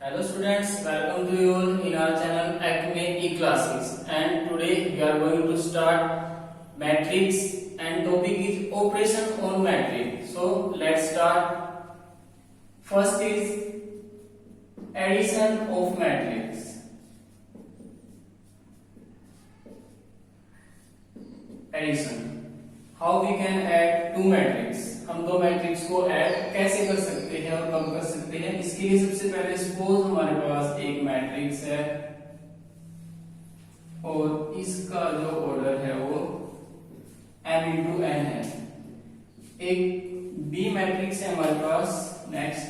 Hello students, welcome to you all in our channel Acme E-Classes, and today we are going to start matrix and topic is operation on matrix. So let's start. First is addition of matrix. Addition. How we can add two matrix? हम दो matrix को add कैसे कर सकते हैं और कब कर सकते हैं? इसके लिए सबसे पहले सपोज हमारे पास एक मैट्रिक्स है और इसका जो ऑर्डर है वो m इंटू n है। एक बी मैट्रिक्स है हमारे पास नेक्स्ट,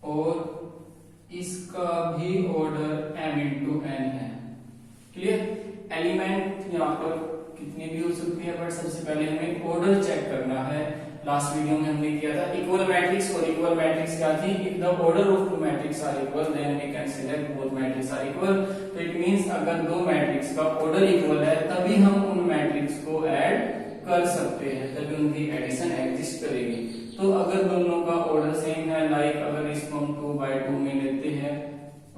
और इसका भी ऑर्डर m इंटू n है। क्लियर? एलिमेंट यहाँ पर कितने भी हो सकते हैं, बट सबसे पहले हमें ऑर्डर चेक करना है। लास्ट वीडियो में हमने किया था इक्वल मैट्रिक्स, और इक्वल मैट्रिक्स क्या थी? If the order of two matrix are equal then we can select both matrix are equal. तो इट मींस अगर दो मैट्रिक्स का ऑर्डर इक्वल है तभी हम उन मैट्रिक्स को ऐड कर सकते हैं, तभी उनकी एडिशन एग्जिस्ट करेगी। तो अगर दोनों का ऑर्डर सेम है, लाइक अगर इसको हम 2/2 में लेते हैं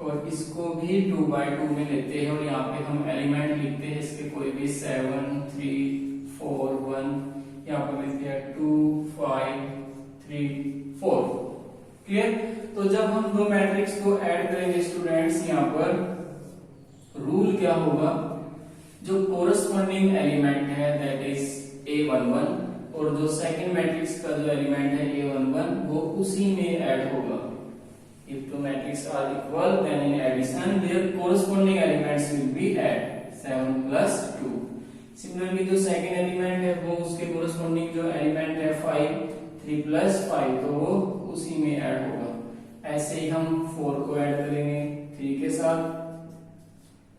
और इसको भी 2/2 में लेते हैं, और यहाँ पे हम एलिमेंट लिखते हैं इसके कोई भी 7 3 4 1, यहाँ पर लिखते हैं 2 5 3 4। क्लियर? तो जब हम दो मैट्रिक्स को ऐड करेंगे स्टूडेंट्स, यहाँ पर रूल क्या होगा? जो कोरस्पॉन्डिंग एलिमेंट है दैट इज A11, और जो सेकंड मैट्रिक्स का जो एलिमेंट है A11 वो उसी में ऐड होगा। If two matrices are equal, then in addition their corresponding elements will be added 7 plus 2. Similarly, जो second element है वो उसके corresponding जो element है 5, 3 plus 5, तो वो उसी में ऐड होगा। ऐसे ही हम 4 को ऐड करेंगे 3 के साथ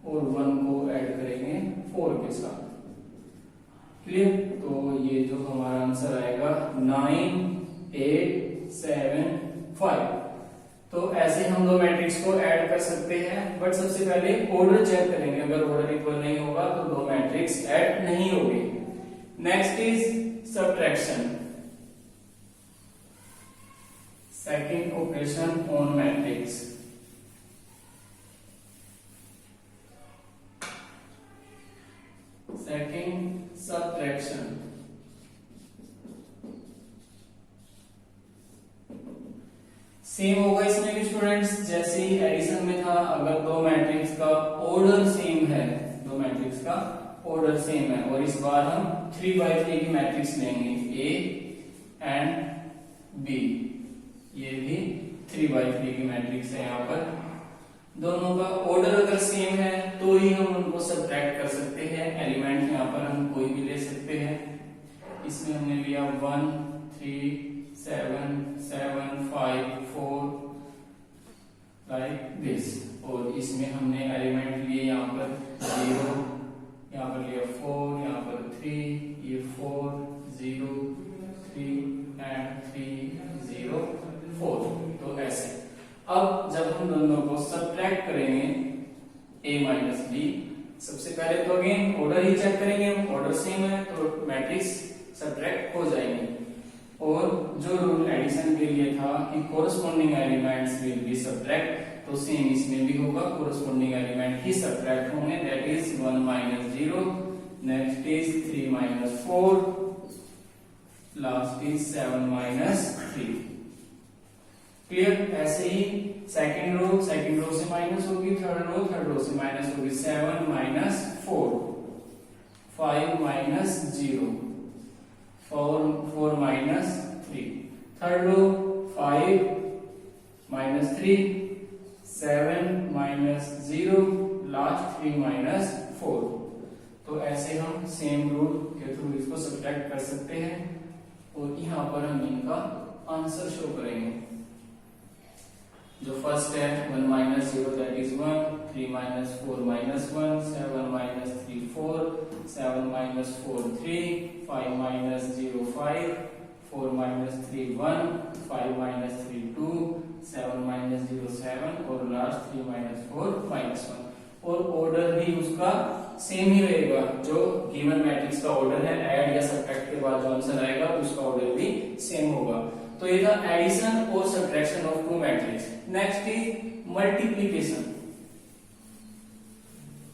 और 1 को ऐड करेंगे 4 के साथ। क्लियर? तो ये जो हमारा आंसर आएगा 9 8 7 5। तो ऐसे हम दो मैट्रिक्स को ऐड कर सकते हैं, बट सबसे पहले ऑर्डर चेक करेंगे। अगर ऑर्डर इक्वल नहीं होगा तो दो मैट्रिक्स ऐड नहीं होंगे। Next is subtraction, second operation on matrix. Second subtraction. Same होगा इसमें भी स्टूडेंट्स, जैसे ही एडिशन में था। अगर दो मैट्रिक्स का ऑर्डर सेम है, दो मैट्रिक्स का ऑर्डर सेम है, और इस बार हम 3/3 की मैट्रिक्स लेंगे, ए एंड बी। ये भी 3/3 की मैट्रिक्स है। यहाँ पर दोनों का ऑर्डर अगर सेम है तो ही हम उनको सब्ट्रैक्ट कर सकते हैं। एलिमेंट यहाँ पर हम कोई भी ले सकते हैं। इसमें हमने लिया 1 3 7 7 5 4 लाइक दिस, और इसमें हमने एलिमेंट लिए यहाँ पर 0, यहाँ पर लिया 4, यहाँ पर 3, ये 4 0 3 एंड 3 0 4। तो ऐसे अब जब हम दोनों को सब्ट्रैक्ट करेंगे a माइनस बी, सबसे पहले तो अगेन ऑर्डर ही चेक करेंगे। ऑर्डर सेम है तो मैट्रिक्स सब्ट्रैक्ट हो जाएंगे। और जो रूल एडिशन के लिए था कि corresponding elements will be subtract, तो सेम इसमें भी होगा, कोरस्पॉन्डिंग एलिमेंट ही सब्ट्रैक्ट होंगे। That is 1 minus 0, next is 3 minus 4, last is 7 minus 3। Clear? ऐसे ही सेकंड रो से माइनस होगी, थर्ड रो से माइनस होगी। 7 minus 4, 5 minus 0, 4 minus 3। Third row 5 minus 3, 7 minus 0, last 3 minus 4। तो ऐसे हम सेम रूल के थ्रू इसको सब्ट्रैक्ट कर सकते हैं, और यहाँ पर हम इनका आंसर शो करेंगे। जो फर्स्ट है 1 minus 0 that is 1, 3 minus 4 minus 1, 7 minus 3 4, 7 minus 4 3, 5 minus 0 5, 4 minus 3 1, 5 minus 3 2, 7 minus 0 7, और लास्ट 3 माइनस 4 माइनस 1। और ऑर्डर भी उसका सेम ही रहेगा। जो गिवन मैट्रिक्स का ऑर्डर है, ऐड या सब्ट्रैक्ट के बाद जो आंसर आएगा उसका ऑर्डर भी सेम होगा। तो ये था एडिशन और subtraction of two matrix. Next is multiplication,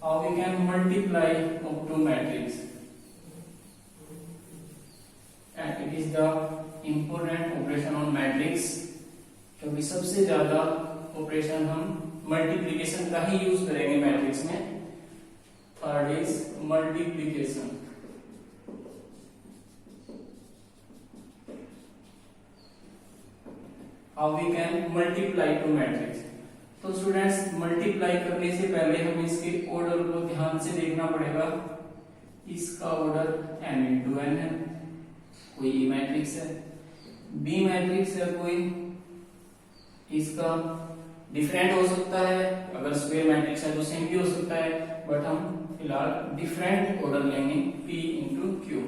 how we can multiply of two matrix, and it is the important operation on matrix, क्योंकि सबसे ज्यादा ऑपरेशन हम मल्टीप्लीकेशन का ही यूज करेंगे मैट्रिक्स में। Third is multiplication, how we can multiply two matrix. तो students, multiply करने से पहले हमें इसके ऑर्डर को ध्यान से देखना पड़ेगा। इसका ऑर्डर m इंटू n है, कोई E मैट्रिक्स है, B मैट्रिक्स है कोई, इसका डिफरेंट हो सकता है, अगर स्क्वायर मैट्रिक्स है तो सेम भी हो सकता है, बट हम फिलहाल डिफरेंट ऑर्डर लेंगे P इंटू Q।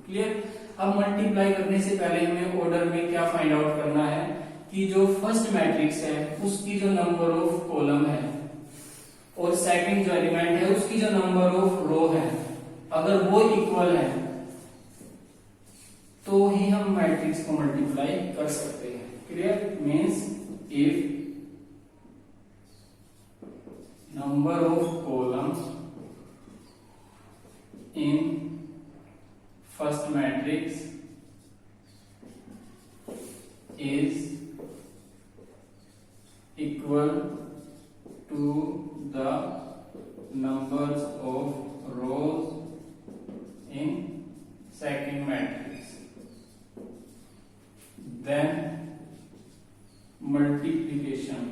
क्लियर। अब मल्टीप्लाई करने से पहले हमें ऑर्डर में क्या फाइंड आउट करना है कि जो फर्स्ट मैट्रिक्स है उसकी जो नंबर ऑफ कॉलम है और सेकंड जो एलिमेंट है उसकी जो नंबर ऑफ रो है, अगर वो इक्वल है तो ही हम मैट्रिक्स को मल्टीप्लाई कर सकते हैं। Clear. Means if number of columns in first matrix is equal to the numbers of rows in second matrix, then multiplication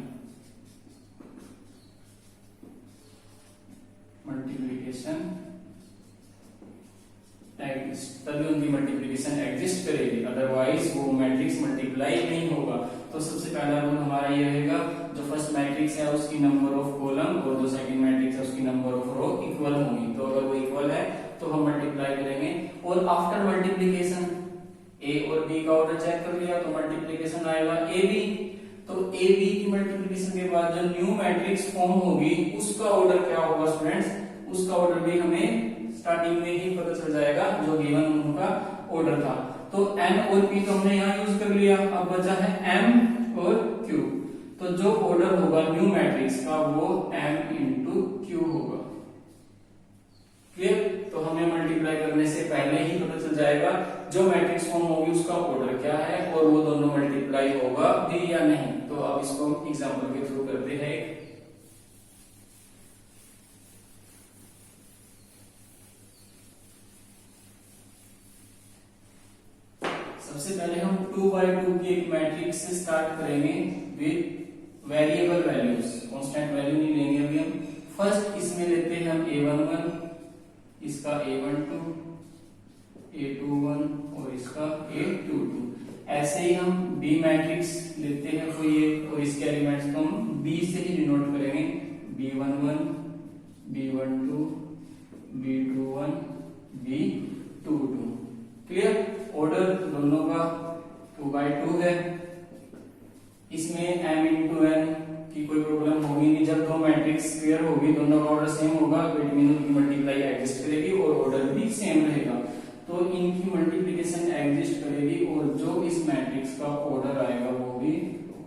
exist, तभी उनकी मल्टीप्लिकेशन एग्जिस्ट करेगी, अदरवाइज वो मैट्रिक्स मल्टीप्लाई नहीं होगा। तो सबसे पहला रूल हमारा ये रहेगा, जो फर्स्ट मैट्रिक्स है उसकी नंबर ऑफ कॉलम और जो सेकंड मैट्रिक्स है उसकी नंबर ऑफ रो इक्वल होंगी। तो अगर वो इक्वल है तो हम मल्टीप्लाई करेंगे। और आफ्टर मल्टीप्लिकेशन ए और बी का ऑर्डर चेक कर लिया तो मल्टीप्लिकेशन आएगा ए बी। तो ए बी की मल्टीप्लिकेशन के बाद जो न्यू मैट्रिक्स फॉर्म होगी उसका ऑर्डर क्या होगा स्टूडेंट्स, उसका ऑर्डर भी हमें स्टार्टिंग में ही पता चल जाएगा जो गिवन उनका ऑर्डर था। तो n और p तो हमने यहाँ यूज कर लिया, अब बचा है m और q। तो जो ऑर्डर होगा न्यू मैट्रिक्स का वो m इंटू q होगा। क्लियर। तो हमें मल्टीप्लाई करने से पहले ही पता चल जाएगा जो मैट्रिक्स फॉर्म होगी उसका ऑर्डर क्या है और वो दोनों मल्टीप्लाई होगा भी या नहीं। तो अब इसको एग्जाम्पल के थ्रू करते हैं। सबसे पहले हम 2x2 की एक मैट्रिक्स से स्टार्ट करेंगे with variable values, constant value नहीं लेंगे अभी हम। फर्स्ट इसमें लेते हैं हम a11, इसका a12, a21 और इसका a22। ऐसे ही हम b मैट्रिक्स लेते हैं कोई एक और इसके एलिमेंट्स को हम b से ही डिनोट करेंगे, b11, b12, b21, b22। Clear. Order दोनों का 2x2 है। इसमें m इंटू n की कोई प्रॉब्लम होगी नहीं, जब दो मैट्रिक्स क्लियर होगी दोनों का ऑर्डर सेम होगा तो इट मीन उनकी मल्टीप्लाई एग्जिस्ट करेगी और ऑर्डर भी सेम रहेगा। तो इनकी मल्टीप्लिकेशन एग्जिस्ट करेगी और जो इस मैट्रिक्स का ऑर्डर आएगा वो भी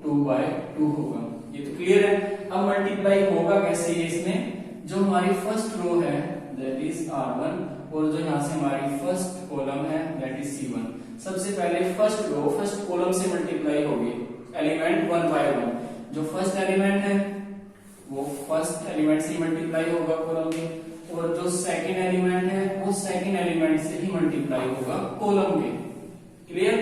2x2 होगा। ये तो क्लियर है। अब मल्टीप्लाई होगा कैसे, ये इसमें जो हमारी फर्स्ट रो है दैट इज r1 और जो यहाँ से हमारी फर्स्ट कॉलम है दैट इज c1। सबसे पहले फर्स्ट रो फर्स्ट कॉलम से मल्टीप्लाई होगी, एलिमेंट 1 बाय 1। जो फर्स्ट एलिमेंट है वो फर्स्ट एलिमेंट से मल्टीप्लाई होगा कॉलम के, और जो सेकंड एलिमेंट है वो सेकंड एलिमेंट से ही मल्टीप्लाई होगा कॉलम के। क्लियर।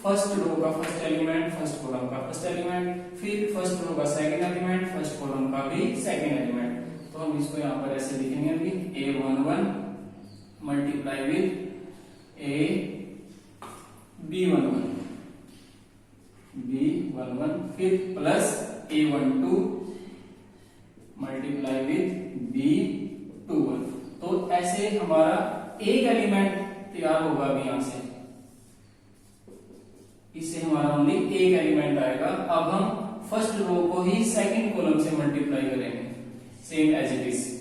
फर्स्ट रो का फर्स्ट एलिमेंट, फर्स्ट कॉलम का फर्स्ट एलिमेंट, फिर फर्स्ट रो का सेकंड एलिमेंट, फर्स्ट कॉलम का भी सेकंड एलिमेंट। तो हम इसको यहाँ पर ऐसे लिखेंगे अभी a11 multiply with a b11, b11 फिर plus a12 multiply with b21। तो ऐसे हमारा एक एलिमेंट तैयार होगा अभी यहां से, इससे हमारा ओनली एक एलिमेंट आएगा। अब हम फर्स्ट रो को ही सेकंड कॉलम से मल्टीप्लाई करेंगे same as it is.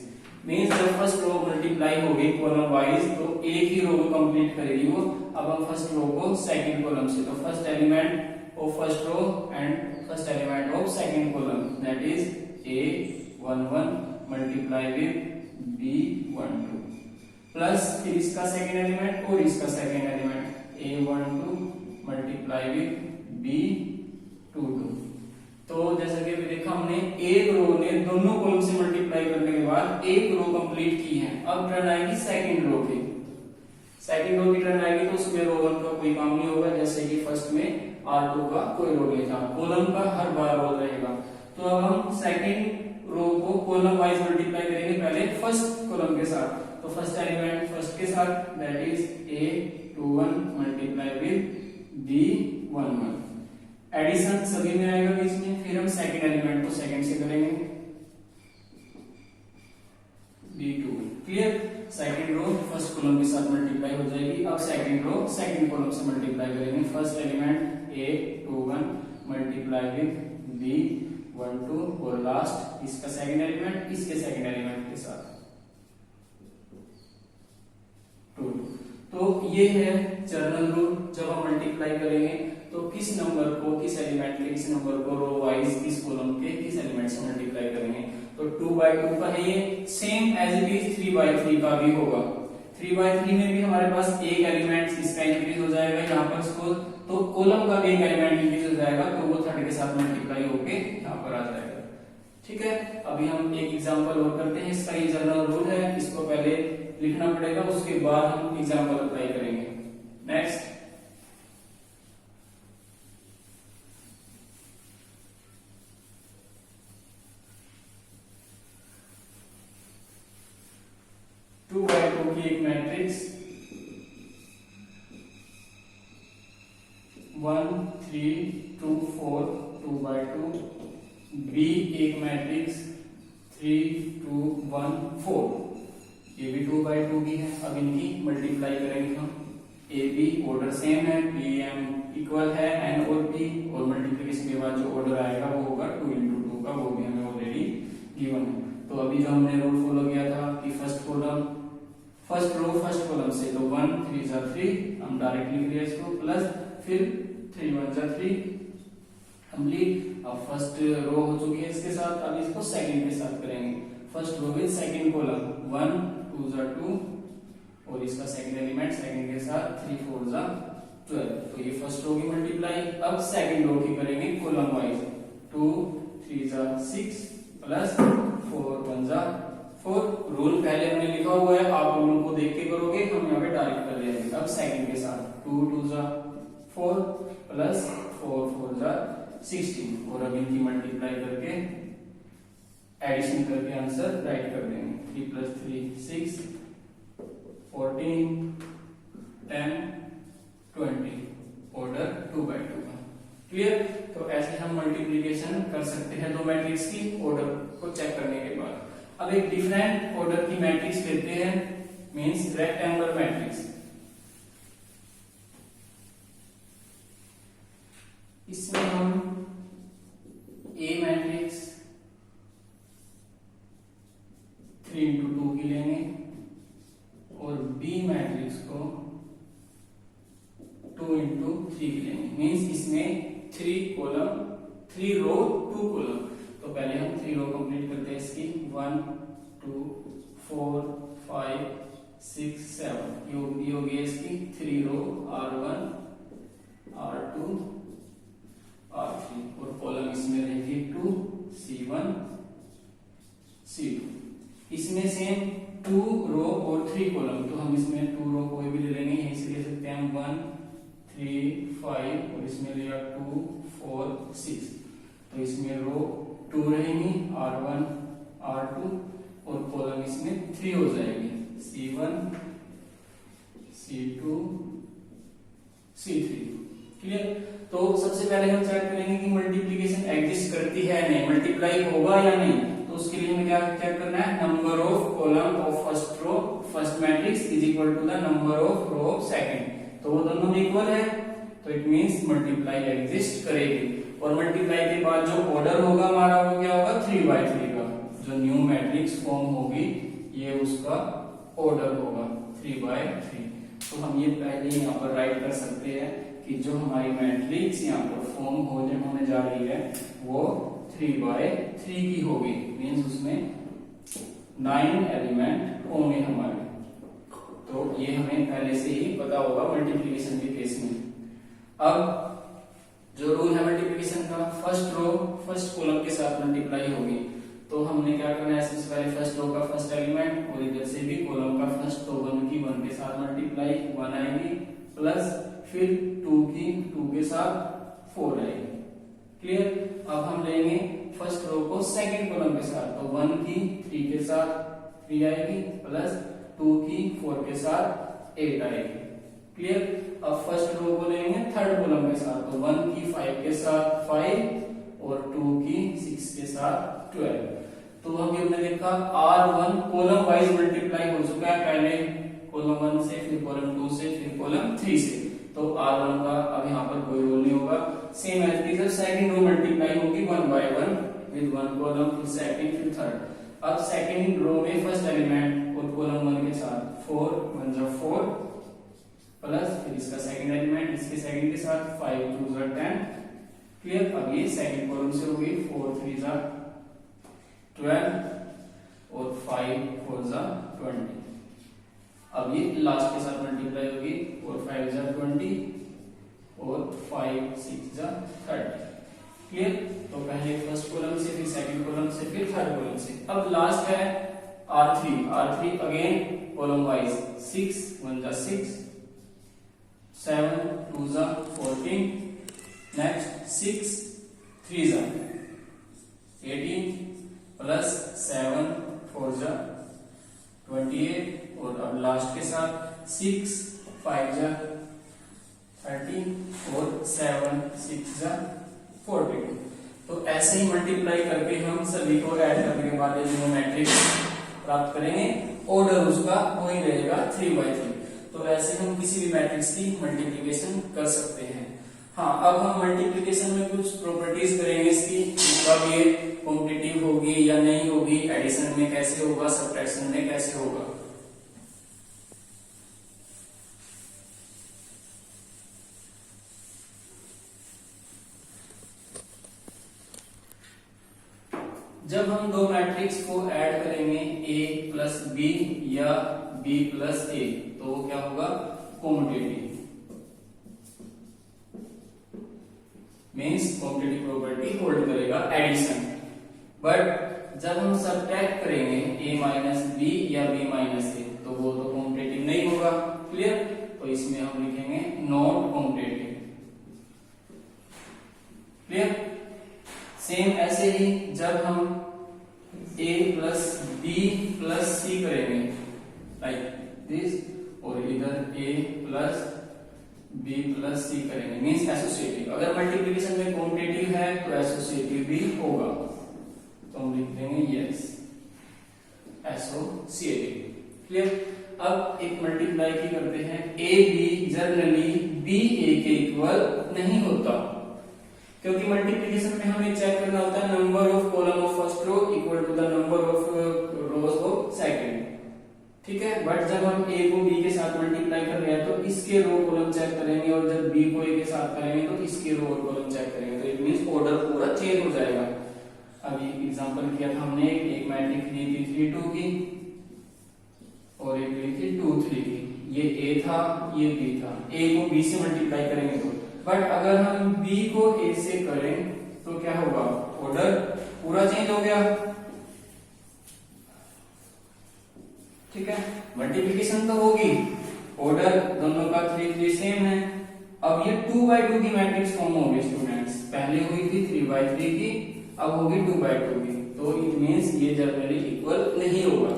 Means जब फर्स्ट रो मल्टीप्लाई होगी कॉलम वाइज तो एक ही रो को कंप्लीट करेगी वो। अब हम फर्स्ट रो को सेकंड कॉलम से, तो first element of first row and first element of second column, that is A11 multiply with B12 plus फिर इसका सेकंड एलिमेंट और इसका second element A12 multiply with B22। तो जैसा कि अभी देखा हमने एक रो ने दोनों कॉलम से मल्टीप्लाई करने के बाद एक रो कंप्लीट की है। अब टर्न आएगी सेकंड रो की, सेकंड रो की टर्न आएगी तो उसमें रो 1 का कोई काम नहीं होगा, जैसे कि फर्स्ट में R2 का कोई रोल नहीं था, कॉलम का हर बार रोल रहेगा। तो अब हम सेकंड रो को कॉलम वाइज मल्टीप्लाई करेंगे, पहले फर्स्ट कॉलम के साथ, तो फर्स्ट एलिमेंट फर्स्ट के साथ, that is A21 multiply with B11, addition सभी में आएगा बीच में। फिर हम सेकंड एलिमेंट को सेकंड से करेंगे, B2, clear. Second row first column के साथ मल्टीप्लाई हो जाएगी। अब सेकंड रो सेकंड कॉलम से मल्टीप्लाई करेंगे, first element A21 multiply with B12 और लास्ट इसका सेकंड एलिमेंट इसके सेकंड एलिमेंट के साथ 2। तो ये है जर्नल रूल। जब हम मल्टीप्लाई करेंगे तो किस नंबर को, किस एलिमेंट के किस नंबर को रो वाइज किस कॉलम के किस एलिमेंट से मल्टीप्लाई करेंगे। तो 2/2 का है ये, सेम एज इट इज 3/3 का भी होगा। 3/3 में भी हमारे पास एक एलिमेंट इसका इंक्रीज हो जाएगा यहाँ पर इसको, तो कॉलम का भी एक एलिमेंट इंक्रीज हो जाएगा, तो वो 3 के साथ मल्टीप्लाई होके यहाँ पर आ जाएगा। ठीक है, अभी हम एक एग्जांपल और करते हैं। इसका ये जनरल रूल है, इसको पहले लिखना पड़ेगा, उसके बाद हम एग्जांपल अप्लाई करेंगे। नेक्स्ट, टू बाय टू की एक मैट्रिक्स 1 3 2 4 2/2, बी एक मैट्रिक्स 3 2 1 4, ये भी 2/2 की है। अब इनकी मल्टीप्लाई करेंगे हम, ए बी ऑर्डर सेम है, बी एम इक्वल है एन और पी, और मल्टीप्लिकेशन के बाद जो ऑर्डर आएगा वो होगा 2 × 2 का, वो भी हमें ऑलरेडी गिवन है। तो अभी जो हमने रूल फॉलो किया था कि first column first row first column से, तो 1 3 जा 3, हम डायरेक्टली लिख लिया इसको, प्लस फिर 3 1 जा 3 कंप्लीट। अब फर्स्ट रो हो चुकी है इसके साथ, अब इसको सेकंड के साथ करेंगे। First row with second column 1 2 जा 2 और इसका सेकंड एलिमेंट सेकंड के साथ 3 4 जा 12, तो ये फर्स्ट रो की मल्टीप्लाई। अब सेकंड रो की करेंगे कॉलम वाइज, 2 3 जा 6 प्लस 4 1 जा 4। रूल पहले हमने लिखा हुआ है, आप रूल को देख के करोगे, हम यहाँ पे डायरेक्ट कर देंगे। अब सेकंड के साथ 2 2 जा 4 प्लस 4 4 जा 16, और अब इनकी मल्टीप्लाई करके एडिशन करके आंसर राइट कर देंगे। 3 + 3 6 14 10 20, ऑर्डर 2/2 का। क्लियर। तो ऐसे हम मल्टीप्लिकेशन कर सकते हैं दो मैट्रिक्स की ऑर्डर को चेक करने के बाद। अब एक डिफरेंट ऑर्डर की मैट्रिक्स लेते हैं, मींस रेक्टेंगुलर मैट्रिक्स। इसमें हम ए मैट्रिक्स 3 × 2 की लेंगे और बी मैट्रिक्स को 2 × 3 की लेंगे, मींस इसमें 3 कॉलम 3 रो 2 कॉलम। तो पहले हम 3 रो कंप्लीट करते हैं इसकी, 1 2 4 5 6 7, ये होगी इसकी 3 रो R1 R2 R3, और कॉलम इसमें रहेगी 2 C1 C2। इसमें सेम 2 रो और 3 कॉलम, तो हम इसमें 2 रो कोई भी ले लेंगे, यहीं से ले सकते हैं हम 1 3 5, और इसमें लिया 2 4 6, तो इसमें रो 2 रहेंगी R1 R2, और कॉलम इसमें 3 हो जाएगी, C1 C2 C3। क्लियर। तो सबसे पहले हम चेक करेंगे कि मल्टीप्लिकेशन एग्जिस्ट करती है या नहीं, मल्टीप्लाई होगा या नहीं। तो उसके लिए हमें क्या चेक करना है, number of column of first row first matrix is equal to the number of row of second. तो वो दोनों इक्वल है, तो इट मींस मल्टीप्लाई एग्जिस्ट करेगी। और मल्टीप्लाई के बाद जो ऑर्डर होगा हमारा वो क्या होगा, 3/3 का। जो न्यू मैट्रिक्स फॉर्म होगी ये उसका ऑर्डर होगा 3/3। तो हम ये पहले यहाँ पर राइट कर सकते हैं कि कि जो हमारी मैट्रिक्स यहाँ पर फॉर्म होने जा रही है वो 3x3 की होगी, मीन्स उसमें 9 एलिमेंट होंगे हमारे। तो ये हमें पहले से ही पता होगा मल्टीप्लिकेशन के केस में। अब जो रूल है मल्टीप्लिकेशन का, फर्स्ट रो फर्स्ट कॉलम के साथ मल्टीप्लाई होगी, तो हमने क्या करना है, सबसे पहले फर्स्ट रो का फर्स्ट एलिमेंट और इधर से भी कॉलम का फर्स्ट, तो 1 की 1 के साथ मल्टीप्लाई 1 आएगी, प्लस फिर 2 की 2 के साथ 4 आएगी। क्लियर। अब हम लेंगे फर्स्ट रो को सेकंड कॉलम के साथ, तो 1 की 3 के साथ 3 आएगी, प्लस 2 की 4 के साथ 8 आएगी। क्लियर। अब फर्स्ट रो को लेंगे थर्ड कॉलम के साथ, तो 1 की 5 के साथ 5 और 2 की 6 के साथ 12। तो अभी हमने देखा R1 कॉलम वाइज मल्टीप्लाई हो चुका है, पहले कॉलम 1 से, फिर कॉलम 2 से, फिर कॉलम 3 से, तो R1 का अब यहाँ पर कोई रोल नहीं होगा। Same as it is second row multiply होगी 1 बाय 1 विद 1 कॉलम, फिर सेकंड, फिर थर्ड। अब सेकंड रो में फर्स्ट एलिमेंट और कॉलम 1 के साथ 4 1 जा 4, प्लस फिर इसका सेकंड एलिमेंट इसके सेकंड के साथ 5 2 जा 10। क्लियर। अब ये सेकंड कॉलम से होगी 4 3 जा 12 और 5 4 जा 20। अब ये लास्ट के साथ मल्टीप्लाई होगी, 4 5 जा 20 और 5 6 जा 30। क्लियर। तो पहले फर्स्ट कॉलम से, फिर सेकंड कॉलम से, फिर थर्ड कॉलम से। अब लास्ट है R3 अगेन कॉलम वाइज, 6 1 जा 6, 7 2 जा 14, नेक्स्ट 6 3 जा 18, प्लस 7 4 जा 28, और अब लास्ट के साथ 6 5 जा 30 और 7 6 जा 42। तो ऐसे ही मल्टीप्लाई करके हम सभी को ऐड करने के बाद जो मैट्रिक्स प्राप्त करेंगे, ऑर्डर उसका वही रहेगा 3x3। तो ऐसे हम किसी भी मैट्रिक्स की मल्टीप्लिकेशन कर सकते हैं। हाँ, अब हम मल्टीप्लिकेशन में कुछ प्रॉपर्टीज करेंगे इसकी, कब ये कॉम्पिटिटिव होगी या नहीं होगी, एडिशन में कैसे होगा, सब्ट्रैक्शन में कैसे होगा। जब हम दो मैट्रिक्स को ऐड करेंगे A प्लस B या B प्लस A, तो वो क्या होगा, competitive, means competitive property hold करेगा एडिशन। बट जब हम सब्ट्रैक्ट करेंगे A माइनस B या B माइनस A, तो वो तो कॉम्पिटिटिव नहीं होगा। क्लियर। तो इसमें हम लिखेंगे नॉट कॉम्पिटिटिव। क्लियर। सेम ऐसे ही जब हम A plus B plus C करेंगे लाइक दिस, और इधर A plus B plus C करेंगे, मीन्स एसोसिएटिव। अगर मल्टीप्लिकेशन में कॉम्पिटिटिव है तो एसोसिएटिव भी होगा, तो हम लिख देंगे यस एसोसिएटिव। क्लियर। अब एक मल्टीप्लाई की करते हैं, A B generally B A के इक्वल नहीं होता, क्योंकि मल्टीप्लिकेशन में हमें चेक करना होता है number of column of first row equal to the number of rows of second. ठीक है। बट जब हम A को B के साथ मल्टीप्लाई कर रहे हैं तो इसके रो कॉलम चेक करेंगे, और जब B को A के साथ करेंगे तो इसके रो और कॉलम चेक करेंगे, तो इट मींस ऑर्डर पूरा चेंज हो जाएगा। अभी एग्जांपल किया था हमने, एक मैट्रिक्स ली थी 3 2 की और एक ली थी 2 3 की। ये A था, ये B था। A को B से मल्टीप्लाई करेंगे तो, बट अगर हम B को A से करें तो क्या होगा, ऑर्डर पूरा चेंज हो गया। ठीक है। मल्टीप्लिकेशन तो होगी, ऑर्डर दोनों का 3 3 सेम है। अब ये 2x2 की मैट्रिक्स फॉर्म होगी स्टूडेंट्स, पहले हुई थी 3x3 की, अब होगी 2x2 की, तो इट मींस ये जनरली इक्वल नहीं होगा।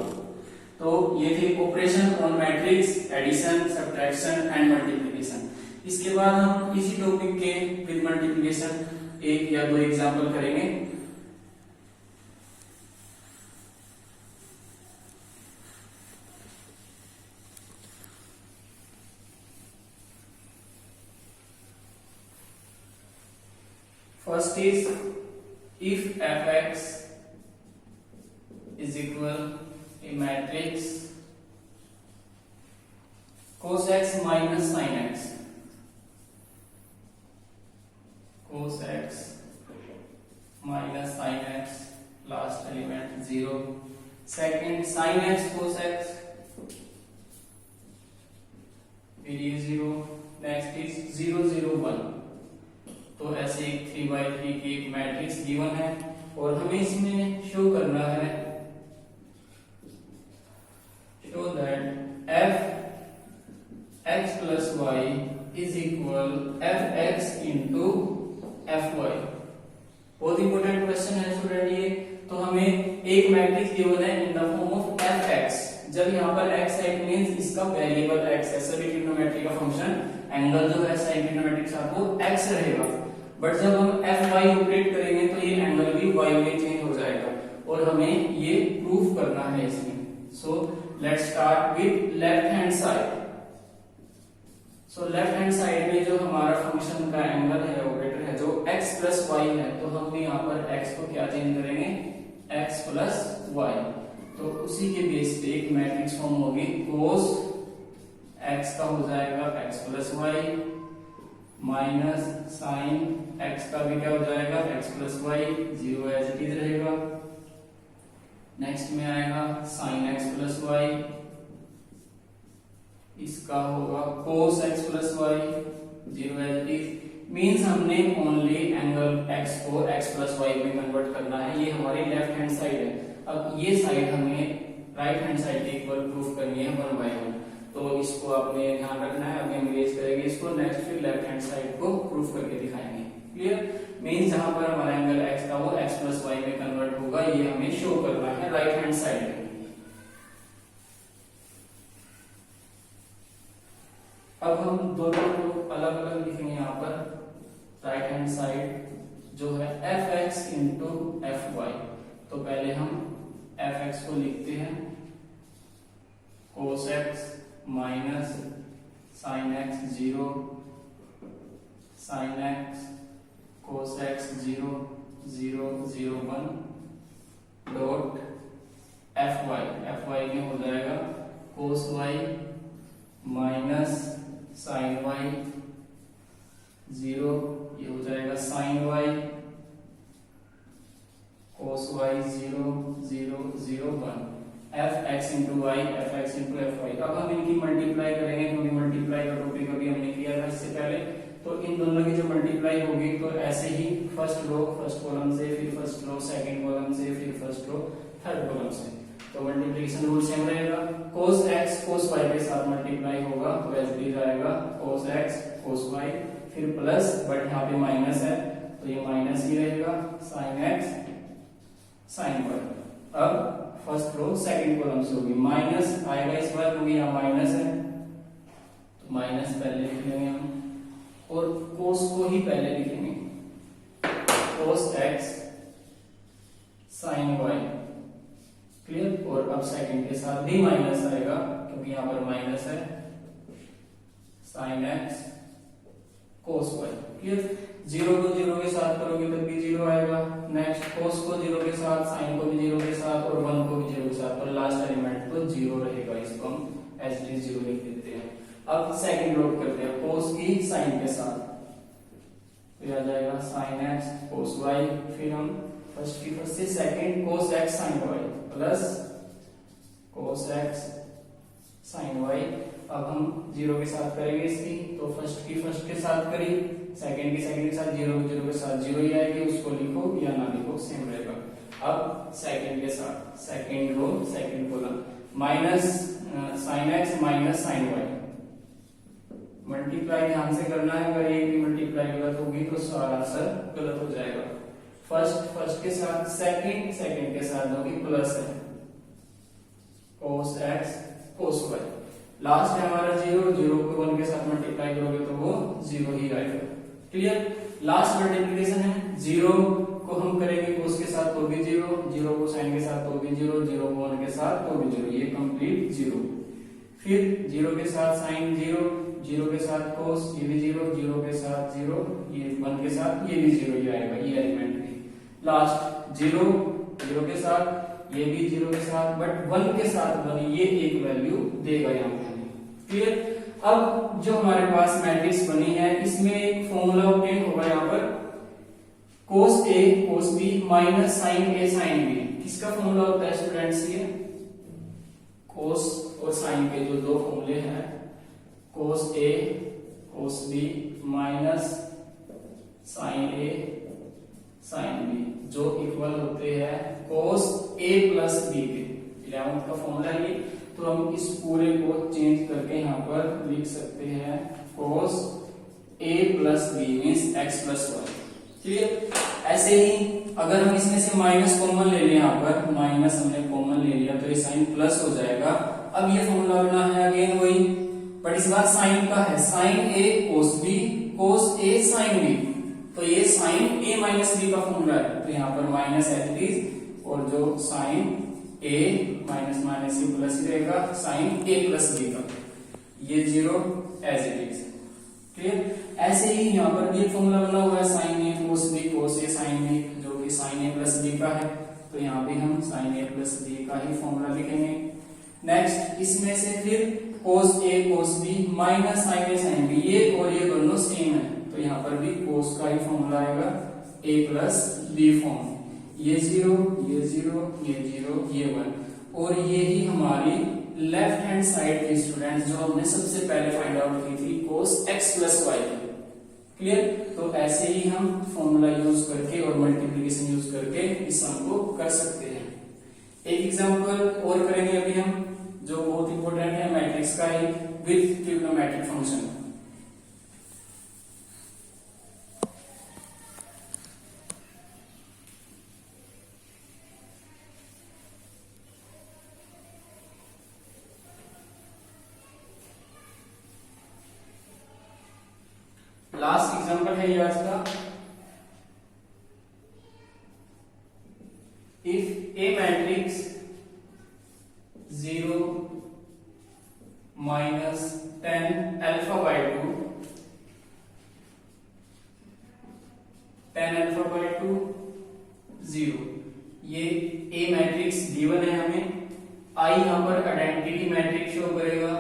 तो ये थी operation on matrix, addition, subtraction and multiplication. इसके बाद हम इसी टॉपिक के विद मल्टीप्लिकेशन एक या दो एग्जांपल करेंगे। First is if fx is equal a matrix cos x minus sin x, cos x minus sin x, last element 0। Second sin x cos x, फिर ये 0। Next is 0 0 1। तो ऐसे एक 3x3 की एक मैट्रिक्स गिवन है और हमें इसमें शो करना है, show that f x plus y is equal f x into f y। बहुत इंपॉर्टेंट क्वेश्चन है स्टूडेंट ये। तो हमें एक मैट्रिक्स गिवन है in the form of F x. जब यहाँ पर एक्स है इट मींस इसका वेरिएबल एक्स है। सभी ट्रिग्नोमेट्री का फंक्शन एंगल जो है साइन ट्रिग्नोमेट्री के साथ वो एक्स रहेगा, बट जब हम एफ वाई ऑपरेट करेंगे तो ये एंगल भी वाई में चेंज हो जाएगा और हमें ये प्रूफ करना है इसमें। So let's start with left hand side. So left hand side में जो हमारा फंक्शन का एंगल है ऑपरेटर है जो x प्लस वाई है, तो हम भी यहाँ पर x को क्या चेंज करेंगे, x प्लस वाई। तो उसी के बेस पे एक मैट्रिक्स फॉर्म होगी, cos x का हो जाएगा x plus y minus sine x का भी क्या हो जाएगा x plus y, 0 as it is रहेगा। नेक्स्ट में आएगा साइन x प्लस वाई, इसका होगा cos x plus y, 0 as it is. Means हमने ओनली एंगल x को x प्लस वाई में कन्वर्ट करना है। ये हमारी लेफ्ट हैंड साइड है। अब ये साइड हमें राइट हैंड साइड के इक्वल प्रूफ करनी है 1/1। तो इसको आपने ध्यान रखना है। अभी हम इरेज करेंगे इसको, नेक्स्ट फिर लेफ्ट हैंड साइड को प्रूफ करके दिखाएंगे। क्लियर? मीन्स जहां पर हमारा एंगल x था वो x प्लस वाई में कन्वर्ट होगा, ये हमें शो करना है राइट हैंड साइड में। अब हम दोनों को अलग अलग लिखेंगे यहाँ पर। राइट हैंड साइड जो है F X into F Y. तो पहले हम एफ एक्स को लिखते हैं cos X minus sine X 0 sine X cos X 0 0 0 1 dot F Y में हो जाएगा cos Y minus sine Y 0, ये हो जाएगा sine Y cos Y 0 0 0 1 F X into Y F X into F Y. अब हम इनकी मल्टीप्लाई करेंगे क्योंकि मल्टीप्लाई का टॉपिक अभी हमने किया था इससे पहले। तो इन दोनों की जो मल्टीप्लाई होगी तो ऐसे ही फर्स्ट रो फर्स्ट कॉलम से, फिर फर्स्ट रो सेकंड कॉलम से, फिर फर्स्ट रो थर्ड कॉलम से। तो मल्टीप्लिकेशन रूल सेम रहेगा। cos x cos y के साथ मल्टीप्लाई होगा तो एज इट आएगा cos x cos y, फिर प्लस बट यहाँ पे माइनस है तो ये माइनस ही रहेगा sin x sin y। अब फर्स्ट रो सेकंड कॉलम से होगी, माइनस आएगा इस बार क्योंकि यहाँ माइनस है तो माइनस पहले लिख लेंगे हम और cos को ही पहले लिखेंगे cos x sin y। Clear? और अब सेकंड के साथ भी माइनस आएगा क्योंकि यहाँ पर माइनस है sin x cos y। Clear? 0 को 0 के साथ करोगे तब भी 0 आएगा। नेक्स्ट cos को 0 के साथ, sin को भी 0 के साथ और 1 को भी 0 के साथ, और लास्ट एलिमेंट तो 0 रहेगा। इसको हम एज इट इज 0 लिख देते हैं। अब सेकंड नोट करते हैं cos की sin के साथ, फिर आ जाएगा sin x cos y, फिर हम फर्स्ट की फर्स्ट से second cos x sin y plus cos x sin y। अब हम 0 के साथ करेंगे इसकी, तो फर्स्ट की फर्स्ट के साथ करी, सेकंड की सेकंड के साथ, 0 की 0 के साथ 0 ही आएगी, उसको लिखो या ना लिखो सेम रहेगा। अब सेकंड के साथ second row second column minus sin x minus sin y। Multiply ध्यान से करना है, अगर एक भी मल्टीप्लाई गलत होगी तो सारा आंसर गलत हो जाएगा। फर्स्ट के साथ सेकंड के साथ जो कि प्लस है cos x cos y। Last है हमारा 0 को 1 के साथ मल्टीप्लाई करोगे तो वो 0 ही आएगा। क्लियर? लास्ट मल्टीप्लिकेशन है, 0 को हम करेंगे cos के साथ तो भी 0 को sin के साथ तो भी 0 को 1 के साथ तो भी 0, ये कंप्लीट 0। फिर 0 के साथ sin 0 के साथ cos, ये भी 0 के साथ 0, ये 1 के साथ ये भी 0 ही आएगा, ये एलिमेंट भी। लास्ट 0 के साथ, ये भी 0 के साथ, बट 1 के साथ 1, ये एक वैल्यू देगा यहाँ पे। क्लियर? अब जो हमारे पास मैट्रिक्स बनी है इसमें एक फॉर्मूला ऑब्टेन होगा यहाँ पर cos A cos B minus sin A sin B, किसका फॉर्मूला होता है स्टूडेंट्स? ये cos और sin के जो दो फॉर्मूले हैं, cos A cos B minus sin A sin B, जो इक्वल होते हैं cos A प्लस B के। 11th का फॉर्मूला ये, तो हम इस पूरे को चेंज करके यहाँ पर लिख सकते हैं cos A plus B means x plus y. Clear? ऐसे ही अगर हम इसमें से माइनस कॉमन ले लें, यहाँ पर माइनस हमने कॉमन ले लिया तो ये साइन प्लस हो जाएगा। अब ये फॉर्मूला बना है अगेन वही, बट इस बार साइन का है, sine A cos B cos A sin B, तो ये साइन A माइनस B का फॉर्मूला है, तो यहाँ पर माइनस एज इट इज, और जो साइन A माइनस माइनस ये प्लस ही रहेगा साइन A प्लस B का, ये zero as it is. Clear? ऐसे ही यहाँ पर भी एक फॉर्मूला बना हुआ है sine A cos B cos A sin B, जो कि साइन A प्लस B का है, तो यहाँ भी हम साइन A प्लस B का ही फॉर्मूला लिखेंगे। नेक्स्ट इसमें से फिर cos A cos B minus sine A sin B, ये और ये दोनों सेम है, तो यहाँ पर भी cos का ही फॉर्मूला आएगा A प्लस B फॉर्म, ये जीरो ये जीरो ये जीरो ये वन, और ये ही हमारी लेफ्ट हैंड साइड की स्टूडेंट्स जो हमने सबसे पहले फाइंड आउट की थी cos x plus y. Clear? तो ऐसे ही हम फॉर्मूला यूज करके और मल्टीप्लिकेशन यूज करके इस सम को कर सकते हैं। एक एग्जांपल और करेंगे अभी हम, जो बहुत इंपॉर्टेंट है मैट्रिक्स का ही, with trigonometric function. Last example है ये आज का, if A matrix 0 minus 10 alpha by 2 10 alpha by 2 0, ये ए मैट्रिक्स गिवन है हमें। आई यहां पर आइडेंटिटी मैट्रिक्स शो करेगा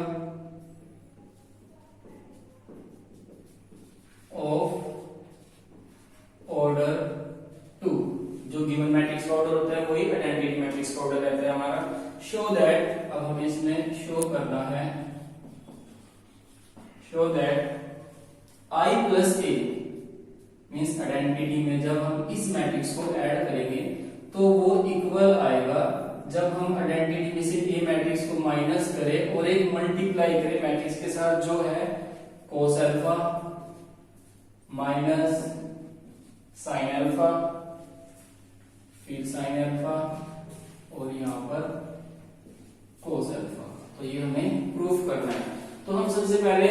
ऑफ ऑर्डर 2, जो गिवन मैट्रिक्स का ऑर्डर होता है वही आइडेंटिटी मैट्रिक्स का ऑर्डर रहता है हमारा। शो दैट, अब हमें इसमें शो करना है, show that I plus A means identity में जब हम इस मैट्रिक्स को ऐड करेंगे तो वो इक्वल आएगा जब हम आइडेंटिटी में से ए मैट्रिक्स को माइनस करें और एक मल्टीप्लाई करें मैट्रिक्स के साथ जो है cos alpha minus sine alpha, फिर साइन अल्फा और यहां पर cos अल्फा। तो ये हमें प्रूफ करना है। तो हम सबसे पहले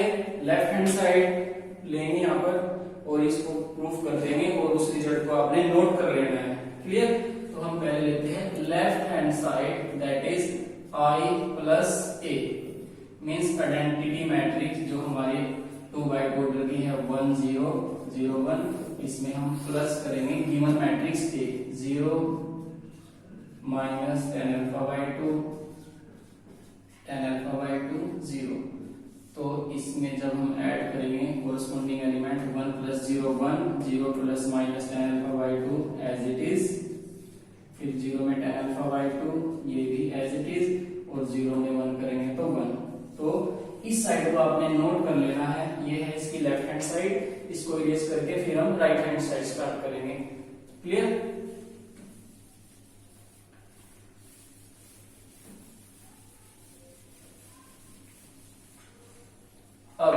लेफ्ट हैंड साइड लेंगे यहां पर और इसको प्रूफ कर देंगे और उस रिजल्ट को आपने नोट कर लेना है। क्लियर? तो हम पहले लेते हैं left hand side, that is i plus a means identity matrix जो हमारे 2 बाय 2 ऑर्डर की है 1 0 0 1, इसमें हम प्लस करेंगे given matrix A 0 minus 10 alpha by 2 10 alpha by 2 0, तो इसमें जब हम ऐड करेंगे corresponding element 1 plus 0 1 0 plus minus 10 alpha by 2 as it is, फिर 0 में 10 अल्फा बाय 2 ये भी एज इट इज, और 0 में 1 करेंगे तो 1। तो इस साइड को आपने नोट कर लेना है, ये है इसकी लेफ्ट हैंड साइड। इसको इरेज करके फिर हम राइट हैंड साइड स्टार्ट करेंगे। क्लियर? अब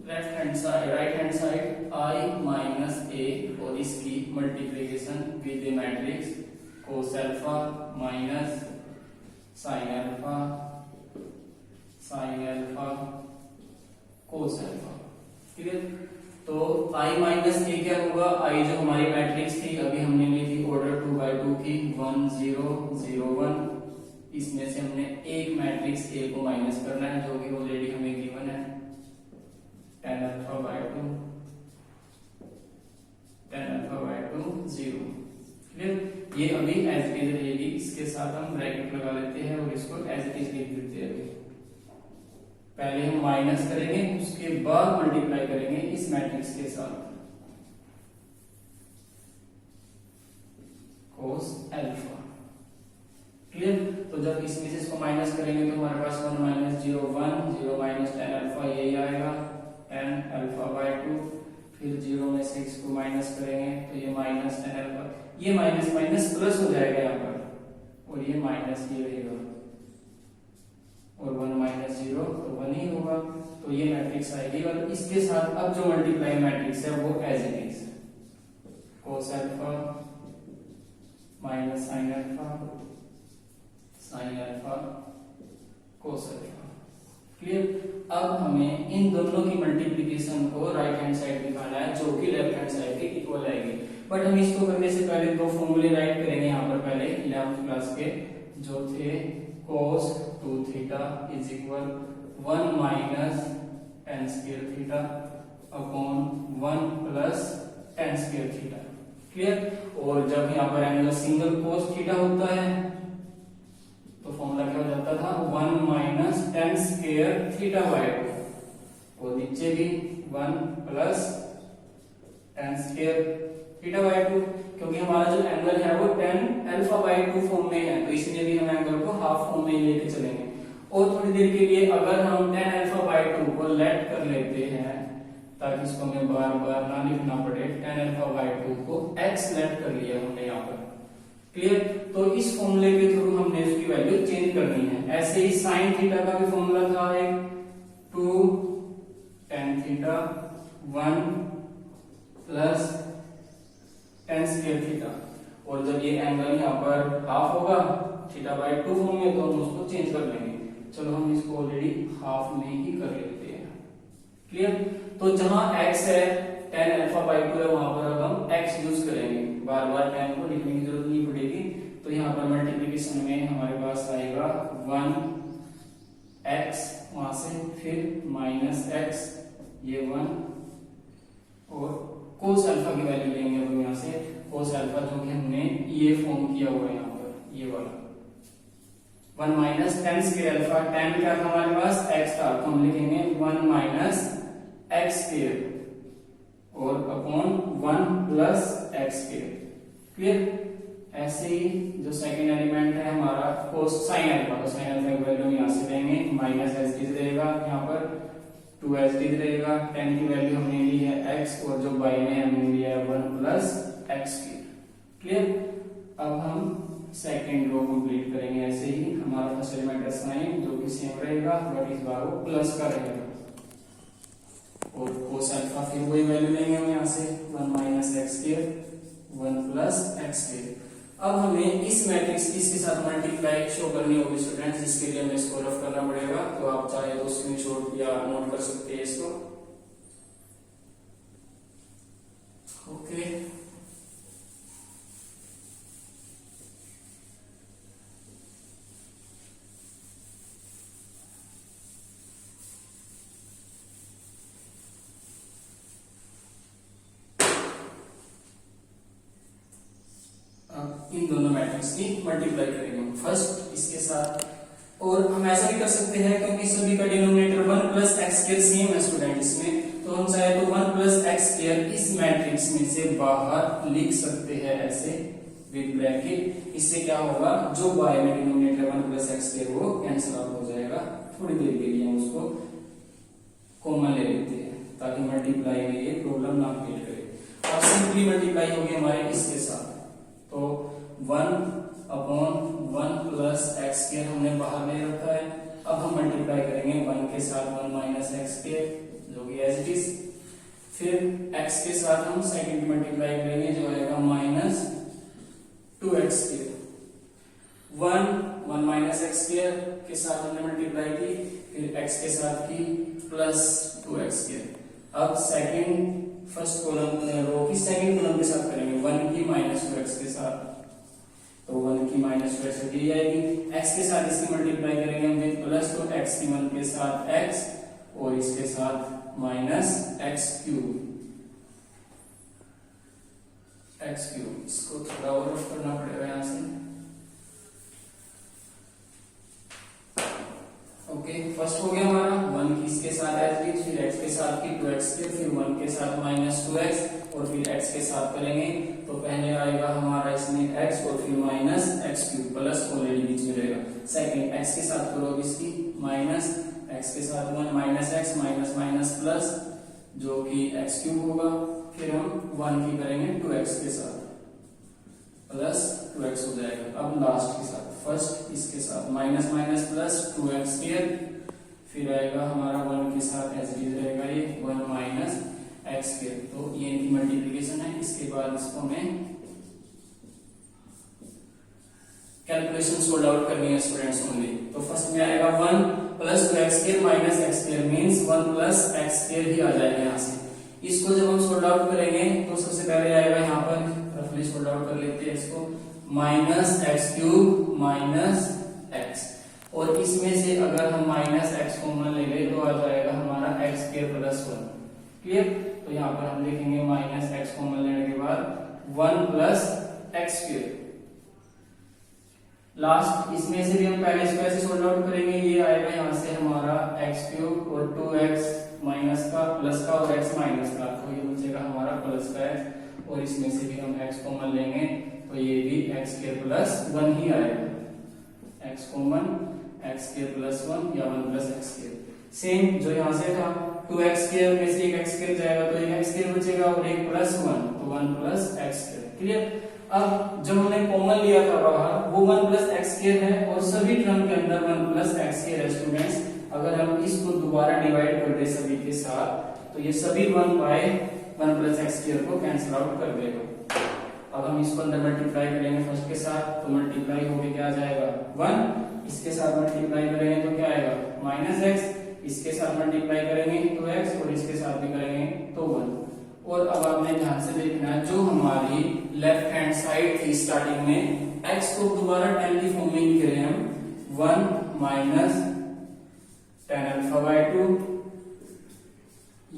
left hand side right hand side i minus a और इसकी multiplication with A matrix cos alpha minus sine alpha cos alpha. Clear? तो i माइनस a क्या होगा, i जो हमारी मैट्रिक्स थी अभी हमने ली थी ऑर्डर 2 बाय 2 की 1 0 0 1, इसमें से हमने एक मैट्रिक्स a को माइनस करना है जो कि ऑलरेडी हमें गिवन है 10 अल्फा बाय 2 0। क्लियर? ये अभी एज इट इज रहेगी, इसके साथ हम ब्रैकेट लगा लेते हैं और इसको एज इट इज लिख देते हैं अभी। पहले हम माइनस करेंगे, उसके बाद मल्टीप्लाई करेंगे इस मैट्रिक्स के साथ cos अल्फा। क्लियर? तो जब इसमें से इसको माइनस करेंगे तो हमारे पास 1 माइनस 0 1, 0 माइनस tan अल्फा यही आएगा tan अल्फा बाय 2। फिर 0 में से इसको माइनस करेंगे तो ये माइनस tan अल्फा, ये माइनस माइनस प्लस हो जाएगा यहाँ पर, और ये माइनस ये रहेगा, और 1 माइनस 0 तो 1 ही होगा। तो ये मैट्रिक्स आएगी, और इसके साथ अब जो मल्टीप्लाई मैट्रिक्स है वो as it is cos alpha minus sin alpha sin alpha cos alpha. Clear? अब हमें इन दोनों की मल्टीप्लिकेशन को राइट हैंड साइड दिखाना है, जो कि लेफ्ट हैंड साइड के इक्वल आएगी। बट हम इसको करने से पहले दो फॉर्मूले राइट करेंगे यहाँ पर पहले 11th क्लास के, जो थे cos 2 theta is equal 1 minus tan square theta upon 1 plus tan square theta. Clear? और जब यहाँ पर एंगल सिंगल cos थीटा होता है तो फॉर्मूला क्या हो जाता था 1 minus tan square theta by 2, और नीचे भी 1 plus tan square theta by 2। क्योंकि हमारा जो एंगल है वो tan अल्फा बाय 2 फॉर्म में है, तो इसलिए भी हम एंगल को हाफ फॉर्म में लेके चलेंगे। और थोड़ी देर के लिए अगर हम tan अल्फा बाय 2 को लेट कर लेते हैं, ताकि इसको हमें बार बार ना लिखना पड़े, tan अल्फा बाय 2 को x लेट कर लिया हमने यहाँ पर। क्लियर? तो इस फॉर्मूले के थ्रू हमने इसकी वैल्यू चेंज करनी है। ऐसे ही साइन थीटा का भी फॉर्मूला था एक 2 tan theta 1 plus tan square theta, और जब ये एंगल यहाँ पर हाफ होगा थीटा बाय 2 फॉर्म में, तो हम उसको चेंज कर लेंगे। चलो हम इसको ऑलरेडी हाफ में ही कर लेते हैं। क्लियर? तो जहां x है tan अल्फा बाय 2 है, वहां पर अब हम x यूज करेंगे, बार बार tan को लिखने की जरूरत नहीं पड़ेगी। तो यहाँ पर मल्टीप्लिकेशन में हमारे पास आएगा 1x, वहां से फिर माइनस x, ये 1, और cos अल्फा की वैल्यू लेंगे अब यहाँ से cos अल्फा, जो कि हमने ये फॉर्म किया हुआ है यहाँ पर, ये वाला 1 minus tan square alpha. tan क्या था हमारे पास x था, तो हम लिखेंगे 1 माइनस x स्क्वायर और upon 1 plus x square. Clear? ऐसे ही जो सेकंड एलिमेंट है हमारा cos sin अल्फा, तो sin अल्फा की वैल्यू यहाँ से लेंगे, माइनस एच डी रहेगा, यहाँ पर 2 एच डी रहेगा, tan की वैल्यू हमने ली है x, और जो बाई में हमने लिया है 1 प्लस x स्क्वायर। क्लियर? अब हम सेकंड रो कंप्लीट करेंगे। ऐसे ही हमारा फर्स्ट एलिमेंट है sin, जो कि सेम रहेगा, बट इस बार वो प्लस का रहेगा, और cos अल्फा फिर वही वैल्यू लेंगे हम यहाँ से 1 minus x square 1 plus x square. अब हमें इस मैट्रिक्स की इसके साथ मल्टीप्लाई शो करनी होगी स्टूडेंट्स, जिसके लिए हमें इसको रफ करना पड़ेगा। तो आप चाहे तो स्क्रीनशॉट या नोट कर सकते हैं इसको। ओके, इन दोनों मैट्रिक्स की मल्टीप्लाई करेंगे फर्स्ट इसके साथ। और हम ऐसा भी कर सकते हैं, क्योंकि सभी का denominator 1 plus x square same है स्टूडेंट इसमें, तो हम चाहे तो 1 प्लस एक्स स्क्वायर इस मैट्रिक्स में से बाहर लिख सकते हैं ऐसे विद ब्रैकेट। इससे क्या होगा, जो बाय में डिनोमिनेटर 1 प्लस एक्स स्क्वायर वो कैंसिल आउट हो जाएगा। थोड़ी देर के लिए हम उसको कॉमन ले लेते हैं, ताकि मल्टीप्लाई में ये प्रॉब्लम ना क्रिएट करे। अब सिंपली मल्टीप्लाई होगी हमारे इसके साथ, तो 1 अपॉन 1 प्लस एक्स स्क्वायर हमने बाहर ले रखा है। अब हम मल्टीप्लाई करेंगे 1 के साथ 1 माइनस एक्स स्क्वायर, जो कि एज इट इज। फिर x के साथ हम सेकंड मल्टीप्लाई करेंगे, जो आएगा minus 2x square. 1 minus x square के साथ हमने मल्टीप्लाई की, फिर x के साथ की प्लस 2x स्क्वायर। अब सेकंड फर्स्ट कॉलम रो की सेकंड कॉलम के साथ करेंगे 1 की माइनस 2x के साथ, तो 1 की माइनस 2x दी जाएगी। x के साथ इसकी मल्टीप्लाई करेंगे हम विद प्लस, तो x की 1 के साथ x और इसके साथ माइनस x क्यूब। इसको थोड़ा और रफ करना पड़ेगा यहां से। ओके, फर्स्ट हो गया हमारा 1 1 इसके साथ एज इट इज, फिर x के साथ की 2x के, फिर 1 के साथ माइनस 2x और फिर x के साथ करेंगे तो पहले आएगा हमारा इसमें x और फिर minus x cube plus already बीच में रहेगा। सेकंड x के साथ करोगे इसकी माइनस x के साथ 1 minus x minus minus plus जो कि x क्यूब होगा, फिर हम 1 की करेंगे 2x के साथ प्लस 2x हो जाएगा। अब लास्ट के साथ फर्स्ट इसके साथ minus minus plus 2x square, फिर आएगा हमारा 1 के साथ एज इट इज रहेगा ये 1 माइनस x स्क्वायर। तो ये इनकी मल्टीप्लिकेशन है। इसके बाद इसको हमें कैलकुलेशन सोल्व आउट करनी है स्टूडेंट्स ओनली। तो फर्स्ट में आएगा 1 plus 2x square minus x square means 1 plus x square ही आ जाएगा यहाँ से। इसको जब हम सोल्व आउट करेंगे तो सबसे पहले आएगा यहाँ पर रफली सोल्व आउट कर लेते हैं इसको, minus x cube minus x, और इसमें से अगर हम माइनस एक्स कॉमन ले लें तो आ जाएगा हमारा एक्स स्क्वायर प्लस 1। क्लियर? तो यहाँ पर हम लिखेंगे माइनस एक्स कॉमन लेने के बाद 1 प्लस एक्स स्क्वायर। लास्ट इसमें से भी हम पहले इसको ऐसे सोल्व आउट करेंगे, ये आएगा यहाँ से हमारा एक्स क्यूब और 2x माइनस का प्लस का और x माइनस का, तो ये बचेगा हमारा प्लस का x, और इसमें से भी हम x कॉमन लेंगे तो ये भी x स्क्वायर प्लस 1 ही आएगा। x common x square plus 1 या 1 प्लस x स्क्वायर। सेम जो यहाँ से था 2x स्क्वायर में से एक x स्क्वायर जाएगा तो एक x स्क्वायर बचेगा और एक प्लस 1 तो 1 प्लस x स्क्वायर। क्लियर? अब जब हमने कॉमन लिया था बाहर वो 1 प्लस x स्क्वायर है और सभी टर्म के अंदर 1 प्लस x स्क्वायर है स्टूडेंट्स। अगर हम इसको दोबारा डिवाइड कर दे सभी के साथ तो ये सभी 1 बाय 1 प्लस x स्क्वायर को कैंसिल आउट कर देगा। अब हम इसको अंदर मल्टीप्लाई करेंगे फर्स्ट के साथ तो मल्टीप्लाई होके क्या आ जाएगा 1, इसके साथ मल्टीप्लाई करेंगे तो क्या आएगा माइनस x, इसके साथ मल्टीप्लाई करेंगे तो x और इसके साथ भी करेंगे तो 1। और अब आपने ध्यान से देखना है जो हमारी लेफ्ट हैंड साइड थी स्टार्टिंग में, x को दोबारा 10 की फॉर्म में लिख रहे हैं हम 1 माइनस tan अल्फा बाय 2,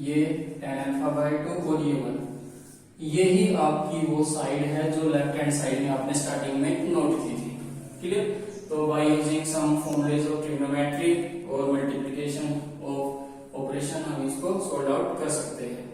ये tan अल्फा बाय 2 और ये 1, यही आपकी वो साइड है जो लेफ्ट हैंड साइड में आपने स्टार्टिंग में नोट की थी। क्लियर? तो by using some formulas of trigonometry और मल्टीप्लिकेशन ऑफ ऑपरेशन हम इसको सॉल्व आउट कर सकते हैं।